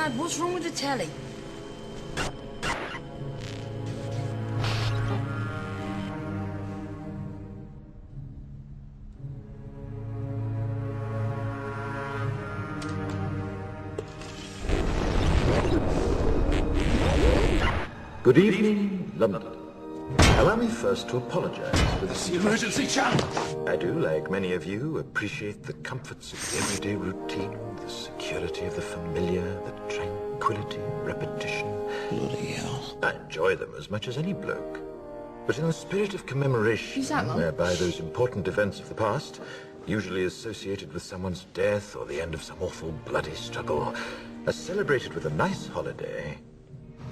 Dad, what's wrong with the telly? Good evening, London. Allow me first to apologize for this emergency channel. I do, like many of you, appreciate the comforts of the everyday routine, the security of the familiar, the tranquility of repetition. Bloody hell. I enjoy them as much as any bloke. But in the spirit of commemoration, Who's that, Mum? whereby those important events of the past, usually associated with someone's death or the end of some awful bloody struggle, are celebrated with a nice holiday,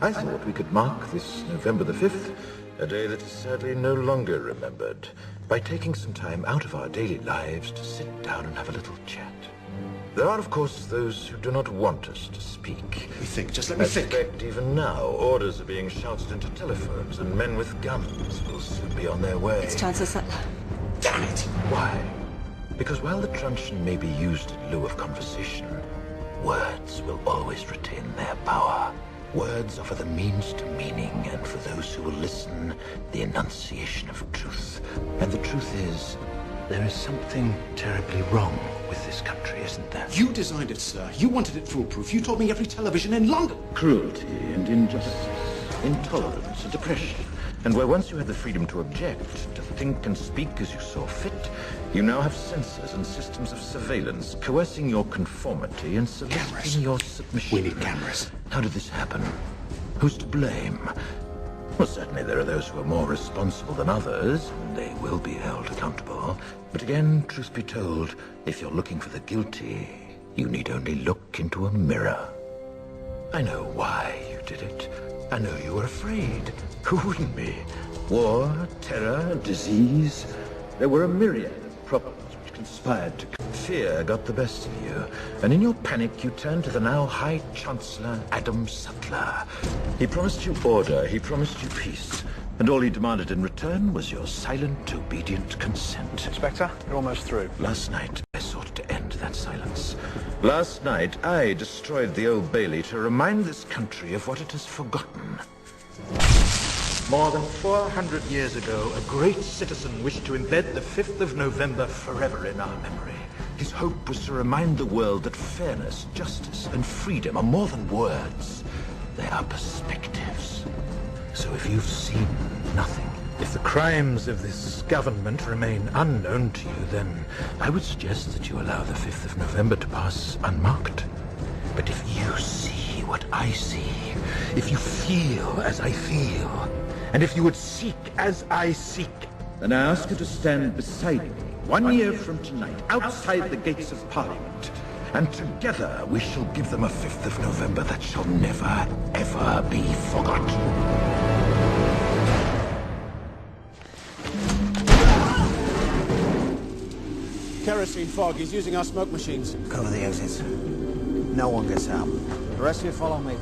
I thought we could mark this November the 5th, a day that is sadly no longer remembered, by taking some time out of our daily lives to sit down and have a little chat. There are, of course, those who do not want us to speak. Let me think, just let me I think. suspect even now, orders are being shouted into telephones, and men with guns will soon be on their way. It's Chancellor Sutler. Damn it! Why? Because while the truncheon may be used in lieu of conversation, words will always retain their power. Words offer the means to meaning, and for those who will listen, the enunciation of truth. And the truth is, there is something terribly wrong with this country, isn't there? You designed it, sir. You wanted it foolproof. You told me every television in London. Cruelty and injustice, intolerance and oppression. And where once you had the freedom to object, to think and speak as you saw fit, you now have censors and systems of surveillance coercing your conformity and soliciting your submission. We need cameras. How did this happen? Who's to blame? Well, certainly there are those who are more responsible than others, and they will be held accountable. But again, truth be told, if you're looking for the guilty, you need only look into a mirror. I know why you did it. I know you were afraid. Who wouldn't be? War, terror, disease. There were a myriad of problems which conspired to... Fear got the best of you, and in your panic you turned to the now High Chancellor Adam Sutler. He promised you order, he promised you peace, and all he demanded in return was your silent, obedient consent. Inspector, you're almost through. Last night, I sought to end that silence. Last night, I destroyed the Old Bailey to remind this country of what it has forgotten. More than 400 years ago, a great citizen wished to embed the 5th of November forever in our memory. His hope was to remind the world that fairness, justice, and freedom are more than words. They are perspectives. So if you've seen nothing, if the crimes of this government remain unknown to you, then I would suggest that you allow the 5th of November to pass unmarked. But if you see what I see, if you feel as I feel, and if you would seek as I seek, then I ask you to stand beside me 1 year from tonight, outside the gates of Parliament. And together we shall give them a 5th of November that shall never, ever be forgotten. Kerosene fog. He's using our smoke machines. Cover the exits. No one gets out. The rest of you follow me.